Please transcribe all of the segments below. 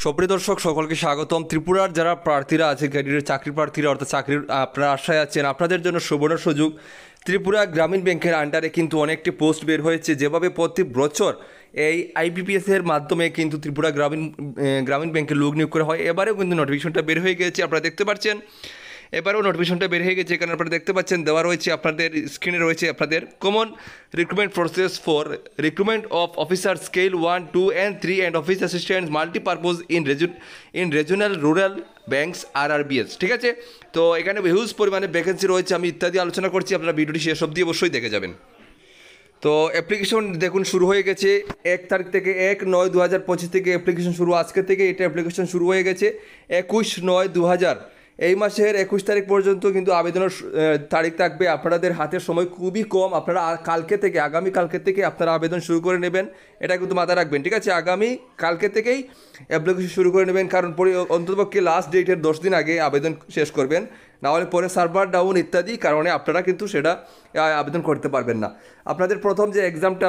সুপ্রিয় দর্শক সকলকে স্বাগতম। ত্রিপুরার যারা প্রার্থীরা আছে, ক্যাডারের চাকরি প্রার্থীরা অর্থাৎ চাকরির আপনারা আশায় আছেন, আপনাদের জন্য সুবর্ণ সুযোগ। ত্রিপুরা গ্রামীণ ব্যাংকের আন্ডারে কিন্তু অনেকটি পোস্ট বের হয়েছে। যেভাবে প্রতি বছর এই আইপিপিএসের মাধ্যমে কিন্তু ত্রিপুরা গ্রামীণ ব্যাংকে লোক নিয়োগ করা হয়, এবারেও কিন্তু নোটিফিকেশনটা বের হয়ে গেছে, আপনারা দেখতে পাচ্ছেন। এবারেও নোটিফিকেশনটা বের হয়ে গেছে, এখানে আপনারা দেখতে পাচ্ছেন দেওয়া রয়েছে আপনাদের স্ক্রিনে রয়েছে আপনাদের common recruitment process for recruitment of officer scale 1, 2 and 3 and office assistant multipurpose in regional rural banks RRBS। ঠিক আছে, তো এখানে হিউজ পরিমাণে ভ্যাকেন্সি রয়েছে, আমি ইত্যাদি আলোচনা করছি, আপনারা ভিডিওটি শেষ অবধি অবশ্যই দেখে যাবেন। তো অ্যাপ্লিকেশন দেখুন শুরু হয়ে গেছে 1 তারিখ থেকে, 1/9/2025 থেকে অ্যাপ্লিকেশন শুরু। আজকে থেকে এটা অ্যাপ্লিকেশন শুরু হয়ে গেছে 21/9/2000। এই মাসের 21 তারিখ পর্যন্ত কিন্তু আবেদনের তারিখ থাকবে। আপনাদের হাতের সময় খুবই কম, আপনারা আগামী কালকে থেকে আপনারা আবেদন শুরু করে নেবেন, এটা কিন্তু মাথায় রাখবেন। ঠিক আছে, আগামী কালকে থেকেই অ্যাপ্লিকেশন শুরু করে নেবেন, কারণ অন্ততপক্ষে লাস্ট ডেটের 10 দিন আগে আবেদন শেষ করবেন, নাহলে পরে সার্ভার ডাউন ইত্যাদি কারণে আপনারা কিন্তু সেটা আবেদন করতে পারবেন না। আপনাদের প্রথম যে এক্সামটা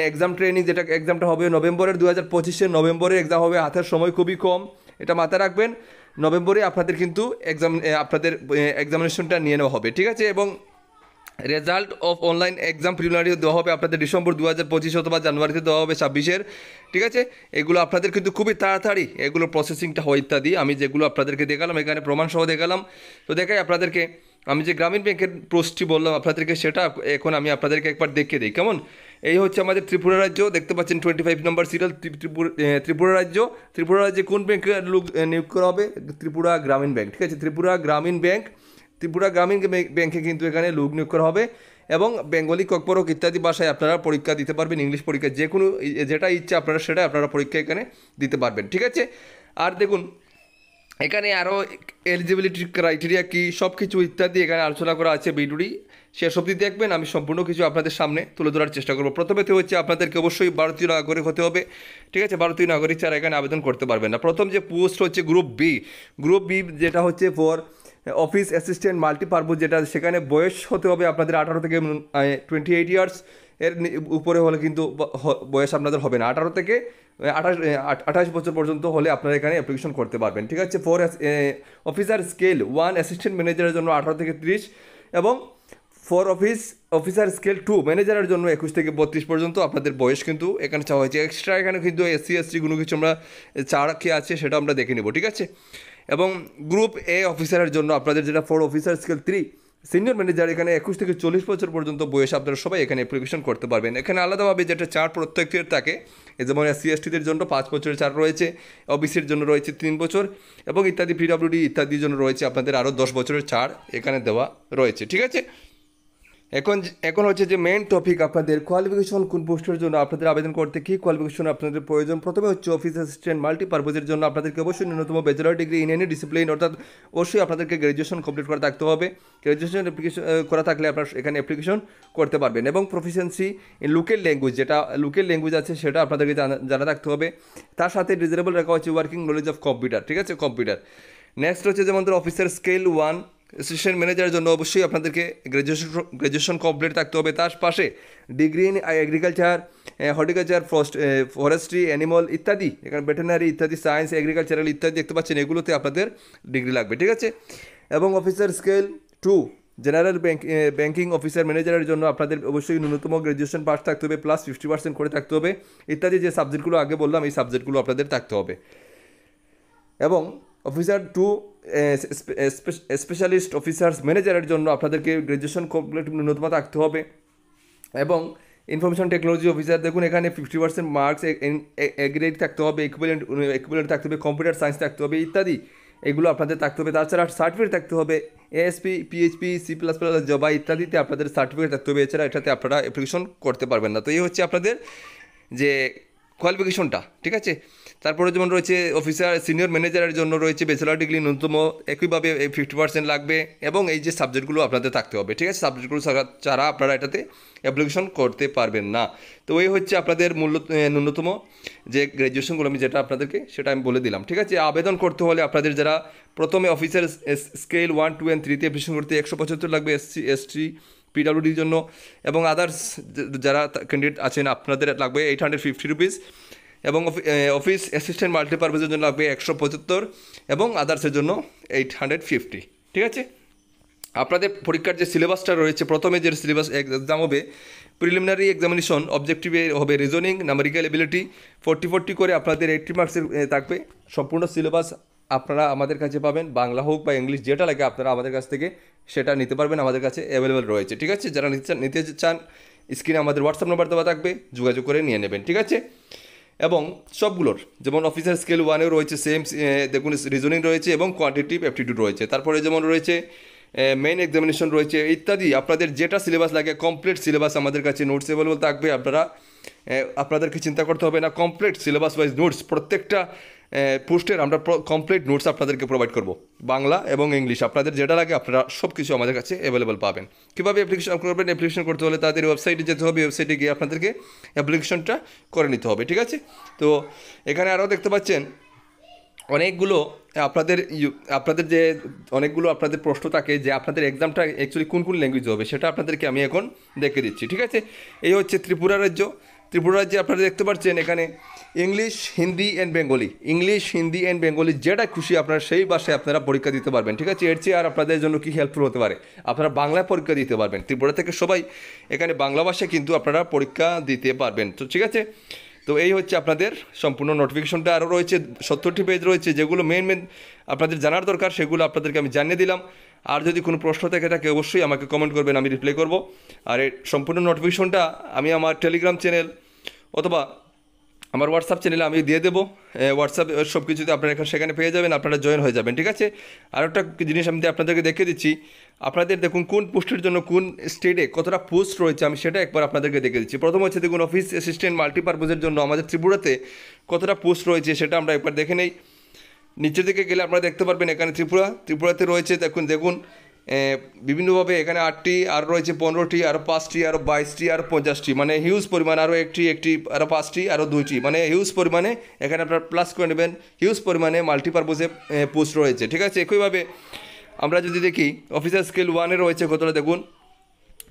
এক্সাম ট্রেনিং, যেটা এক্সামটা হবে নভেম্বরের 2025 নভেম্বরে এক্সাম হবে, হাতের সময় খুবই কম, এটা মাথায় রাখবেন। নভেম্বরে আপনাদের কিন্তু এক্সামিনেশনটা নিয়ে নেওয়া হবে। ঠিক আছে, এবং result of online exam preliminary দেওয়া হবে আপনাদের ডিসেম্বর 2025 অথবা জানুয়ারিতে দেওয়া হবে 26-এর। ঠিক আছে, এগুলো আপনাদের কিন্তু খুবই তাড়াতাড়ি এগুলো প্রসেসিংটা হয় ইত্যাদি। আমি যেগুলো আপনাদেরকে দেখালাম এখানে প্রমাণ সহ দেখালাম, তো দেখাই আপনাদেরকে। আমি যে গ্রামীণ ব্যাংকের পোস্টটি বললাম আপনাদেরকে, সেটা এখন আমি আপনাদেরকে একবার দেখিয়ে দিই কেমন। এই হচ্ছে আমাদের ত্রিপুরা রাজ্য, দেখতে পাচ্ছেন 25 নম্বর সিরিয়াল ত্রিপুরা রাজ্য। ত্রিপুরা রাজ্যে কোন ব্যাংকে লোক নিয়োগ করা হবে? ত্রিপুরা গ্রামীণ ব্যাংক। ঠিক আছে, ত্রিপুরা গ্রামীণ ব্যাংকে কিন্তু এখানে লোক নিয়োগ করা হবে, এবং বেঙ্গলি, ককবরক ইত্যাদি ভাষায় আপনারা পরীক্ষা দিতে পারবেন। ইংলিশ পরীক্ষা যে কোনো যেটা ইচ্ছা আপনারা সেটা আপনারা পরীক্ষা এখানে দিতে পারবেন। ঠিক আছে, আর দেখুন এখানে আরও এলিজিবিলিটি ক্রাইটেরিয়া কী সব কিছু ইত্যাদি এখানে আলোচনা করা আছে। ভিডিওটি শেষ অবধি দেখবেন, আমি সম্পূর্ণ কিছু আপনাদের সামনে তুলে ধরার চেষ্টা করবো। প্রথমেতে হচ্ছে আপনাদেরকে অবশ্যই ভারতীয় নাগরিক হতে হবে। ঠিক আছে, ভারতীয় নাগরিক ছাড়া এখানে আবেদন করতে পারবেন না। প্রথম যে পোস্ট হচ্ছে গ্রুপ বি, যেটা হচ্ছে ফর অফিস অ্যাসিস্ট্যান্ট মাল্টিপারপোজ, যেটা সেখানে বয়স হতে হবে আপনাদের 18 থেকে 28 ইয়ার্স এর উপরে হলে কিন্তু বয়স আপনাদের হবে না। 18 থেকে 28 বছর পর্যন্ত হলে আপনারা এখানে অ্যাপ্লিকেশন করতে পারবেন। ঠিক আছে, ফর অফিসার স্কেল 1 অ্যাসিস্ট্যান্ট ম্যানেজারের জন্য 18 থেকে 30, এবং ফর অফিসার স্কেল 2 ম্যানেজারের জন্য 21 থেকে 32 পর্যন্ত আপনাদের বয়স কিন্তু এখানে চাওয়া হয়েছে। এক্সট্রা এখানে কিন্তু SC/ST কোনো কিছু আমরা ছাড় কি আছে সেটা আমরা দেখে নেব। ঠিক আছে, এবং গ্রুপ এ অফিসারের জন্য আপনাদের যেটা for officer scale 3 senior manager, এখানে 21 থেকে 40 বছর পর্যন্ত বয়স আপনারা সবাই এখানে অ্যাপ্লিকেশন করতে পারবেন। এখানে আলাদাভাবে যেটা ছাড় প্রত্যেকের থাকে, যেমন SC/STদের জন্য 5 বছরের ছাড় রয়েছে, OBCর জন্য রয়েছে 3 বছর, এবং ইত্যাদি PWD ইত্যাদির জন্য রয়েছে আপনাদের আরও 10 বছরের ছাড় এখানে দেওয়া রয়েছে। ঠিক আছে, এখন হচ্ছে যে মেন টপিক, আপনাদের কোয়ালিফিকেশন কোন পোস্টের জন্য আপনাদের আবেদন করতে কী কোয়ালিফিকেশন আপনাদের প্রয়োজন। প্রথমে হচ্ছে অফিস অ্যাসিস্ট্যান্ট মাল্টিপারপোজের জন্য আপনাদেরকে অবশ্যই ন্যূনতম bachelor degree in any discipline, অর্থাৎ অবশ্যই আপনাদেরকে গ্র্যাজুয়েশন কমপ্লিট করা থাকতে হবে। গ্র্যাজুয়েশন অ্যাপ্লিকেশন করা থাকলে আপনারা এখানে অ্যাপ্লিকেশন করতে পারবেন, এবং প্রফিসিয়েন্সি ইন লোকাল ল্যাঙ্গুয়েজ, যেটা লোকাল ল্যাঙ্গুয়েজ আছে সেটা আপনাদেরকে জানা থাকতে হবে। তার সাথে ডিজারেবল রাখা হচ্ছে ওয়ার্কিং নলেজ অফ কম্পিউটার। ঠিক আছে, কম্পিউটার। নেক্সট হচ্ছে যেমন অফিসার স্কেল 1 অ্যাসিস্ট্যান্ট ম্যানেজারের জন্য অবশ্যই আপনাদেরকে গ্র্যাজুয়েশন কমপ্লিট থাকতে হবে। তার পাশে degree in agriculture, horticulture, forestry, animal ইত্যাদি, এখানে ভেটেরিনারি ইত্যাদি, সায়েন্স, এগ্রিকালচারাল ইত্যাদি দেখতে পাচ্ছেন, এগুলোতে আপনাদের ডিগ্রি লাগবে। ঠিক আছে, এবং officer scale 2 general banking officer ম্যানেজারের জন্য আপনাদের অবশ্যই ন্যূনতম গ্র্যাজুয়েশন পাস থাকতে হবে, প্লাস 50% করে থাকতে হবে, ইত্যাদি যে সাবজেক্টগুলো আগে বললাম এই সাবজেক্টগুলো আপনাদের থাকতে হবে। এবং অফিসার 2 স্পেশালিস্ট অফিসার্স ম্যানেজারের জন্য আপনাদেরকে গ্র্যাজুয়েশন কমপ্লিট ন্যূনতম থাকতে হবে। এবং ইনফরমেশন টেকনোলজি অফিসার, দেখুন এখানে 50% মার্কস এগ্রেড থাকতে হবে, ইকুইভ্যালেন্ট থাকতে হবে, কম্পিউটার সায়েন্স থাকতে হবে ইত্যাদি, এগুলো আপনাদের থাকতে হবে। তাছাড়া সার্টিফিকেট থাকতে হবে, ASP, PHP, C++, জাভা ইত্যাদিতে আপনাদের সার্টিফিকেট থাকতে হবে, এছাড়া এটাতে আপনারা অ্যাপ্লিকেশন করতে পারবেন না। তো এই হচ্ছে আপনাদের যে কোয়ালিফিকেশনটা। ঠিক আছে, তারপরে যেমন রয়েছে অফিসার সিনিয়র ম্যানেজারের জন্য রয়েছে ব্যাচেলার ডিগ্রি ন্যূনতম, একইভাবে 50% লাগবে, এবং এই যে সাবজেক্টগুলো আপনাদের থাকতে হবে। ঠিক আছে, সাবজেক্টগুলো ছাড়া আপনারা এটাতে অ্যাপ্লিকেশন করতে পারবেন না। তো এই হচ্ছে আপনাদের ন্যূনতম যে গ্র্যাজুয়েশনগুলো আমি যেটা আপনাদেরকে সেটা আমি বলে দিলাম। ঠিক আছে, আবেদন করতে হলে আপনাদের যারা প্রথমে অফিসার স্কেল 1, 2 and 3-তে অ্যাপ্লিকেশন করতে 175 লাগবে SC/ST PWDর জন্য, এবং আদার্স যারা ক্যান্ডিডেট আছেন আপনাদের লাগবে 850 রুপিস। এবং অফিস অ্যাসিস্ট্যান্ট মাল্টিপারপাসের জন্য লাগবে 175 এবং আদার্সের জন্য 850, ঠিক আছে। আপনাদের পরীক্ষার যে সিলেবাসটা রয়েছে, প্রথমে যে সিলেবাস এক্সাম হবে, প্রিলিমিনারি এক্সামিনেশন অবজেক্টিভে হবে রিজনিং, নামেরিক্যাল এবিলিটি, 40 করে আপনাদের 80 মার্কসের থাকবে। সম্পূর্ণ সিলেবাস আপনারা আমাদের কাছে পাবেন, বাংলা হোক বা ইংলিশ যেটা লাগে আপনারা আমাদের কাছ থেকে সেটা নিতে পারবেন, আমাদের কাছে অ্যাভেলেবেল রয়েছে, ঠিক আছে। যারা নিতে চান স্ক্রিনে আমাদের হোয়াটসঅ্যাপ নাম্বার দেওয়া থাকবে, যোগাযোগ করে নিয়ে নেবেন, ঠিক আছে। এবং সবগুলোর যেমন অফিসার স্কেল 1-এও রয়েছে সেম, দেখুন রিজনিং রয়েছে এবং কোয়ান্টিটিভ অ্যাপটিটিউড রয়েছে, তারপরে যেমন রয়েছে মেইন এক্সামিনেশন রয়েছে ইত্যাদি। আপনাদের যেটা সিলেবাস লাগে কমপ্লিট সিলেবাস আমাদের কাছে নোটস অ্যাভেলেবল থাকবে। আপনাদেরকে চিন্তা করতে হবে না, কমপ্লিট সিলেবাস ওয়াইজ নোটস প্রত্যেকটা পোস্টের আমরা কমপ্লিট নোটস আপনাদেরকে প্রোভাইড করব, বাংলা এবং ইংলিশ। আপনাদের যেটা লাগে আপনারা সব কিছু আমাদের কাছে অ্যাভেলেবল পাবেন। কীভাবে অ্যাপ্লিকেশন করবেন? অ্যাপ্লিকেশন করতে হলে তাদের ওয়েবসাইটে যেতে হবে, ওয়েবসাইটে গিয়ে আপনাদেরকে অ্যাপ্লিকেশনটা করে নিতে হবে, ঠিক আছে। তো এখানে আরও দেখতে পাচ্ছেন অনেকগুলো আপনাদের যে অনেকগুলো আপনাদের প্রশ্ন থাকে যে আপনাদের এক্সামটা অ্যাকচুয়ালি কোন কোন ল্যাঙ্গুয়েজ হবে, সেটা আপনাদেরকে আমি এখন দেখে দিচ্ছি, ঠিক আছে। এই হচ্ছে ত্রিপুরা রাজ্য। ত্রিপুরা রাজ্যে আপনারা দেখতে পাচ্ছেন এখানে English, Hindi and Bengali, English, Hindi and Bengali যেটা খুশি আপনারা সেই ভাষায় আপনারা পরীক্ষা দিতে পারবেন, ঠিক আছে। এর চেয়ে আর আপনাদের জন্য কি হেল্পফুল হতে পারে? আপনারা বাংলায় পরীক্ষা দিতে পারবেন। ত্রিপুরা থেকে সবাই এখানে বাংলা ভাষায় কিন্তু আপনারা পরীক্ষা দিতে পারবেন, তো ঠিক আছে। তো এই হচ্ছে আপনাদের সম্পূর্ণ নোটিফিকেশনটা। আরও রয়েছে 70টি পেজ রয়েছে, যেগুলো মেন আপনাদের জানার দরকার সেগুলো আপনাদেরকে আমি জানিয়ে দিলাম। আর যদি কোনো প্রশ্ন থেকে থাকে অবশ্যই আমাকে কমেন্ট করবেন, আমি রিপ্লাই করব। আর এই সম্পূর্ণ নোটিফিকেশনটা আমি আমার টেলিগ্রাম চ্যানেল অথবা আমার হোয়াটসঅ্যাপ চ্যানেলে আমি দিয়ে দেবো। হোয়াটসঅ্যাপ সব কিছুতে আপনারা সেখানে পেয়ে যাবেন, আপনারা জয়েন হয়ে যাবেন, ঠিক আছে। আর একটা জিনিস আমি আপনাদেরকে দেখিয়ে দিচ্ছি, আপনাদের দেখুন কোন পোস্টের জন্য কোন স্টেটে কতটা পোস্ট রয়েছে, আমি সেটা একবার আপনাদেরকে দেখে দিচ্ছি। প্রথম হচ্ছে দেখুন অফিস অ্যাসিস্ট্যান্ট মাল্টিপারপাসের জন্য আমাদের ত্রিপুরাতে কতটা পোস্ট রয়েছে সেটা আমরা একবার দেখে নেই। নিচের দিকে গেলে আপনারা দেখতে পারবেন এখানে ত্রিপুরাতে রয়েছে দেখুন বিভিন্নভাবে এখানে 8টি, আর রয়েছে 15টি, আরও 5টি, আরও 22টি, আরও 50টি, মানে হিউজ পরিমাণ, আরও একটি, আরও 5টি, আরও 2টি, মানে হিউজ পরিমাণে এখানে আপনারা প্লাস করে নেবেন। হিউজ পরিমাণে মাল্টিপারপাসে পোস্ট রয়েছে, ঠিক আছে। একইভাবে আমরা যদি দেখি অফিসার স্কেল 1-এ রয়েছে কতটা দেখুন,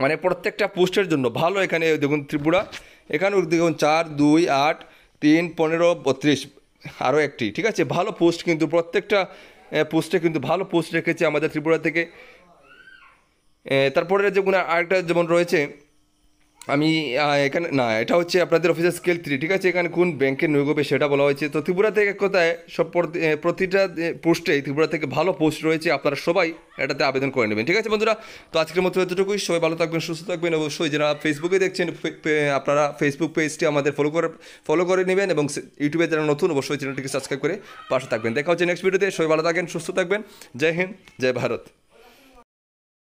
মানে প্রত্যেকটা পোস্টের জন্য ভালো। এখানে দেখুন ত্রিপুরা, এখানেও দেখুন 4, 2, 8, 3, 15, 32, আরও একটি, ঠিক আছে। ভালো পোস্ট কিন্তু প্রত্যেকটা পোস্টে কিন্তু ভালো পোস্ট রেখেছে আমাদের ত্রিপুরা থেকে। তারপরে যেমন আরেকটা যেমন রয়েছে, আমি এখানে না, এটা হচ্ছে আপনাদের অফিসার স্কেল 3, ঠিক আছে। এখানে কোন ব্যাংকের নিয়োগ হবে সেটা বলা হয়েছে। তো ত্রিপুরা থেকে কোথায় সব প্রতিটা পোস্টেই ত্রিপুরা থেকে ভালো পোস্ট রয়েছে, আপনারা সবাই এটাতে আবেদন করে নেবেন, ঠিক আছে বন্ধুরা। তো আজকের মতো এতটুকুই, সবাই ভালো থাকবেন, সুস্থ থাকবেন। অবশ্যই যারা ফেসবুকে দেখছেন আপনারা ফেসবুক পেজটি আমাদের ফলো করে নেবেন, এবং ইউটিউবে যারা নতুন অবশ্যই চ্যানেলটিকে সাবস্ক্রাইব করে পাশে থাকবেন। দেখা হচ্ছে নেক্সট ভিডিওতে। সবাই ভালো থাকবেন, সুস্থ থাকবেন। জয় হিন্দ, জয় ভারত।